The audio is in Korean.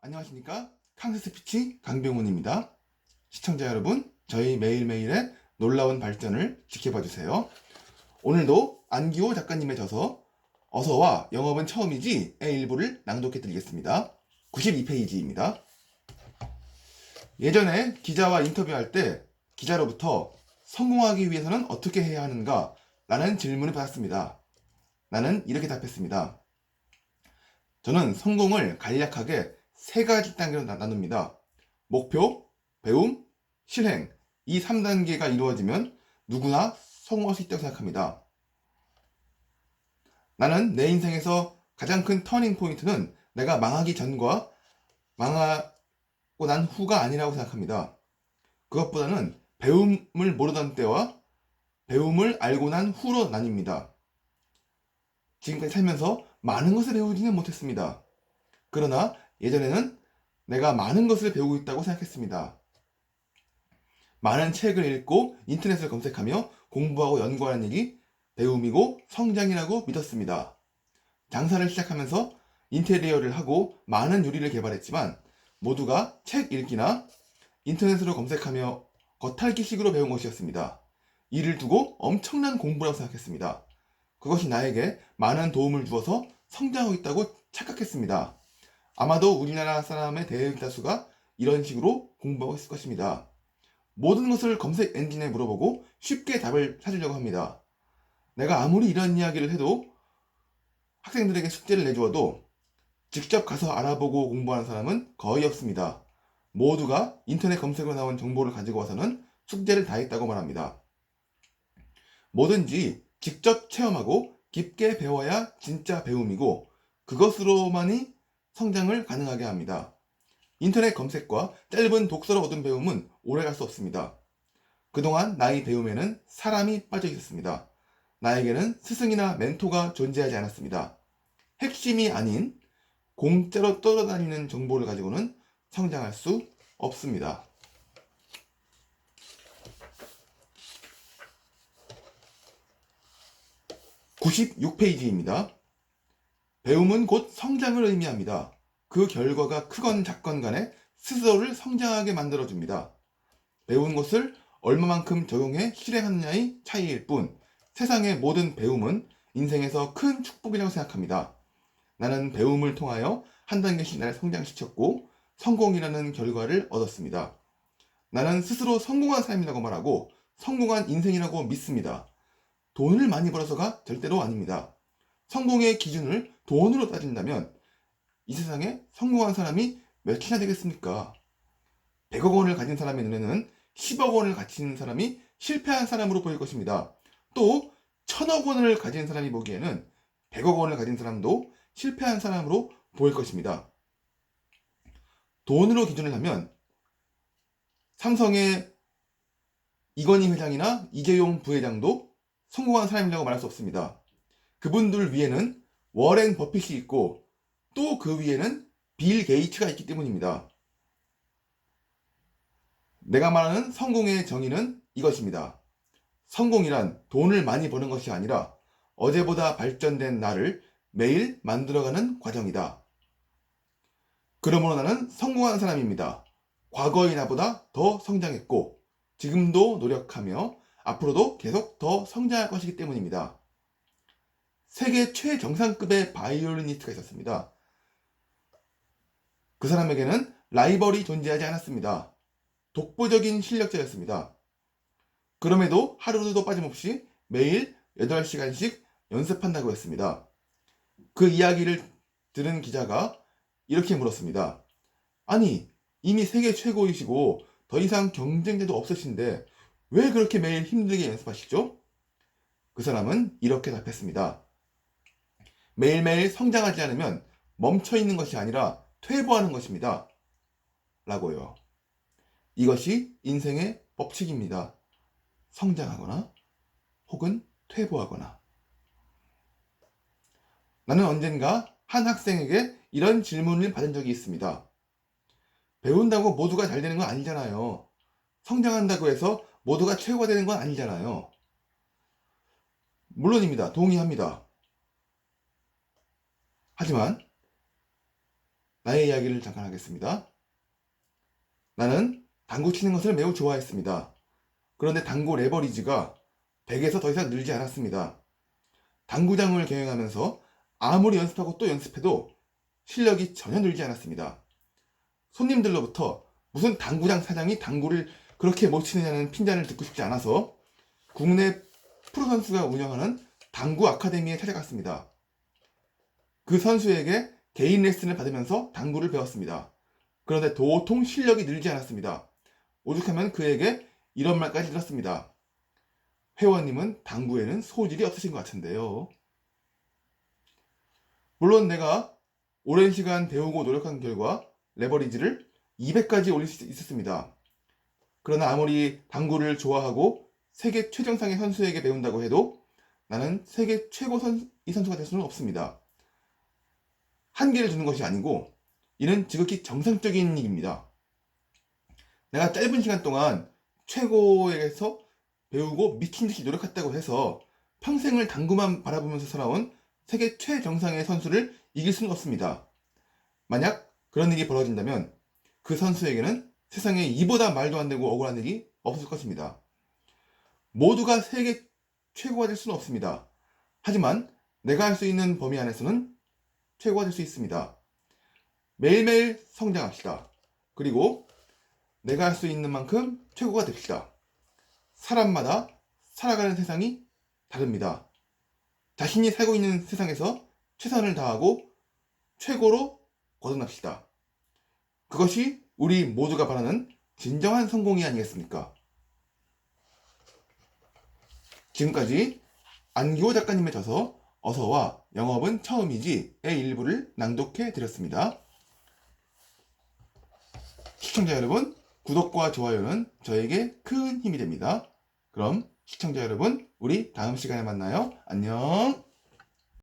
안녕하십니까? 캉스스피치 강병훈입니다. 시청자 여러분, 저희 매일매일의 놀라운 발전을 지켜봐 주세요. 오늘도 안기호 작가님의 저서 어서와 영업은 처음이지의 일부를 낭독해 드리겠습니다. 92페이지입니다. 예전에 기자와 인터뷰할 때 기자로부터 성공하기 위해서는 어떻게 해야 하는가? 라는 질문을 받았습니다. 나는 이렇게 답했습니다. 저는 성공을 간략하게 세 가지 단계로 나눕니다. 목표, 배움, 실행. 이 3단계가 이루어지면 누구나 성공할 수 있다고 생각합니다. 나는 내 인생에서 가장 큰 터닝 포인트는 내가 망하기 전과 망하고 난 후가 아니라고 생각합니다. 그것보다는 배움을 모르던 때와 배움을 알고 난 후로 나뉩니다. 지금까지 살면서 많은 것을 배우지는 못했습니다. 그러나 예전에는 내가 많은 것을 배우고 있다고 생각했습니다. 많은 책을 읽고 인터넷을 검색하며 공부하고 연구하는 일이 배움이고 성장이라고 믿었습니다. 장사를 시작하면서 인테리어를 하고 많은 요리를 개발했지만 모두가 책 읽기나 인터넷으로 검색하며 겉핥기식으로 배운 것이었습니다. 이를 두고 엄청난 공부라고 생각했습니다. 그것이 나에게 많은 도움을 주어서 성장하고 있다고 착각했습니다. 아마도 우리나라 사람의 대다수가 이런 식으로 공부하고 있을 것입니다. 모든 것을 검색 엔진에 물어보고 쉽게 답을 찾으려고 합니다. 내가 아무리 이런 이야기를 해도 학생들에게 숙제를 내주어도 직접 가서 알아보고 공부하는 사람은 거의 없습니다. 모두가 인터넷 검색으로 나온 정보를 가지고 와서는 숙제를 다 했다고 말합니다. 뭐든지 직접 체험하고 깊게 배워야 진짜 배움이고 그것으로만이 성장을 가능하게 합니다. 인터넷 검색과 짧은 독서로 얻은 배움은 오래갈 수 없습니다. 그동안 나의 배움에는 사람이 빠져 있었습니다. 나에게는 스승이나 멘토가 존재하지 않았습니다. 핵심이 아닌 공짜로 떠돌아다니는 정보를 가지고는 성장할 수 없습니다. 96페이지입니다. 배움은 곧 성장을 의미합니다. 그 결과가 크건 작건 간에 스스로를 성장하게 만들어줍니다. 배운 것을 얼마만큼 적용해 실행하느냐의 차이일 뿐 세상의 모든 배움은 인생에서 큰 축복이라고 생각합니다. 나는 배움을 통하여 한 단계씩 나를 성장시켰고 성공이라는 결과를 얻었습니다. 나는 스스로 성공한 사람이라고 말하고 성공한 인생이라고 믿습니다. 돈을 많이 벌어서가 절대로 아닙니다. 성공의 기준을 돈으로 따진다면 이 세상에 성공한 사람이 몇이나 되겠습니까? 100억 원을 가진 사람의 눈에는 10억 원을 가진 사람이 실패한 사람으로 보일 것입니다. 또 1000억 원을 가진 사람이 보기에는 100억 원을 가진 사람도 실패한 사람으로 보일 것입니다. 돈으로 기준을 하면 삼성의 이건희 회장이나 이재용 부회장도 성공한 사람이라고 말할 수 없습니다. 그분들 위에는 워렌 버핏이 있고 또 그 위에는 빌 게이츠가 있기 때문입니다. 내가 말하는 성공의 정의는 이것입니다. 성공이란 돈을 많이 버는 것이 아니라 어제보다 발전된 나를 매일 만들어가는 과정이다. 그러므로 나는 성공한 사람입니다. 과거의 나보다 더 성장했고 지금도 노력하며 앞으로도 계속 더 성장할 것이기 때문입니다. 세계 최정상급의 바이올리니스트가 있었습니다. 그 사람에게는 라이벌이 존재하지 않았습니다. 독보적인 실력자였습니다. 그럼에도 하루도 빠짐없이 매일 8시간씩 연습한다고 했습니다. 그 이야기를 들은 기자가 이렇게 물었습니다. 아니, 이미 세계 최고이시고 더 이상 경쟁자도 없으신데 왜 그렇게 매일 힘들게 연습하시죠? 그 사람은 이렇게 답했습니다. 매일매일 성장하지 않으면 멈춰있는 것이 아니라 퇴보하는 것입니다. 라고요. 이것이 인생의 법칙입니다. 성장하거나 혹은 퇴보하거나. 나는 언젠가 한 학생에게 이런 질문을 받은 적이 있습니다. 배운다고 모두가 잘 되는 건 아니잖아요. 성장한다고 해서 모두가 최고가 되는 건 아니잖아요. 물론입니다. 동의합니다. 하지만 나의 이야기를 잠깐 하겠습니다. 나는 당구 치는 것을 매우 좋아했습니다. 그런데 당구 레버리지가 100에서 더 이상 늘지 않았습니다. 당구장을 경영하면서 아무리 연습하고 또 연습해도 실력이 전혀 늘지 않았습니다. 손님들로부터 무슨 당구장 사장이 당구를 그렇게 못 치느냐는 핀잔을 듣고 싶지 않아서 국내 프로 선수가 운영하는 당구 아카데미에 찾아갔습니다. 그 선수에게 개인 레슨을 받으면서 당구를 배웠습니다. 그런데 도통 실력이 늘지 않았습니다. 오죽하면 그에게 이런 말까지 들었습니다. 회원님은 당구에는 소질이 없으신 것 같은데요. 물론 내가 오랜 시간 배우고 노력한 결과 레버리지를 200까지 올릴 수 있었습니다. 그러나 아무리 당구를 좋아하고 세계 최정상의 선수에게 배운다고 해도 나는 세계 최고 이 선수가 될 수는 없습니다. 한계를 두는 것이 아니고 이는 지극히 정상적인 일입니다. 내가 짧은 시간 동안 최고에게서 배우고 미친 듯이 노력했다고 해서 평생을 당구만 바라보면서 살아온 세계 최정상의 선수를 이길 수는 없습니다. 만약 그런 일이 벌어진다면 그 선수에게는 세상에 이보다 말도 안 되고 억울한 일이 없을 것입니다. 모두가 세계 최고가 될 수는 없습니다. 하지만 내가 할 수 있는 범위 안에서는 최고가 될 수 있습니다. 매일매일 성장합시다. 그리고 내가 할 수 있는 만큼 최고가 됩시다. 사람마다 살아가는 세상이 다릅니다. 자신이 살고 있는 세상에서 최선을 다하고 최고로 거듭납시다. 그것이 우리 모두가 바라는 진정한 성공이 아니겠습니까? 지금까지 안기호 작가님의 저서 어서와 영업은 처음이지의 일부를 낭독해 드렸습니다. 시청자 여러분, 구독과 좋아요는 저에게 큰 힘이 됩니다. 그럼 시청자 여러분, 우리 다음 시간에 만나요. 안녕.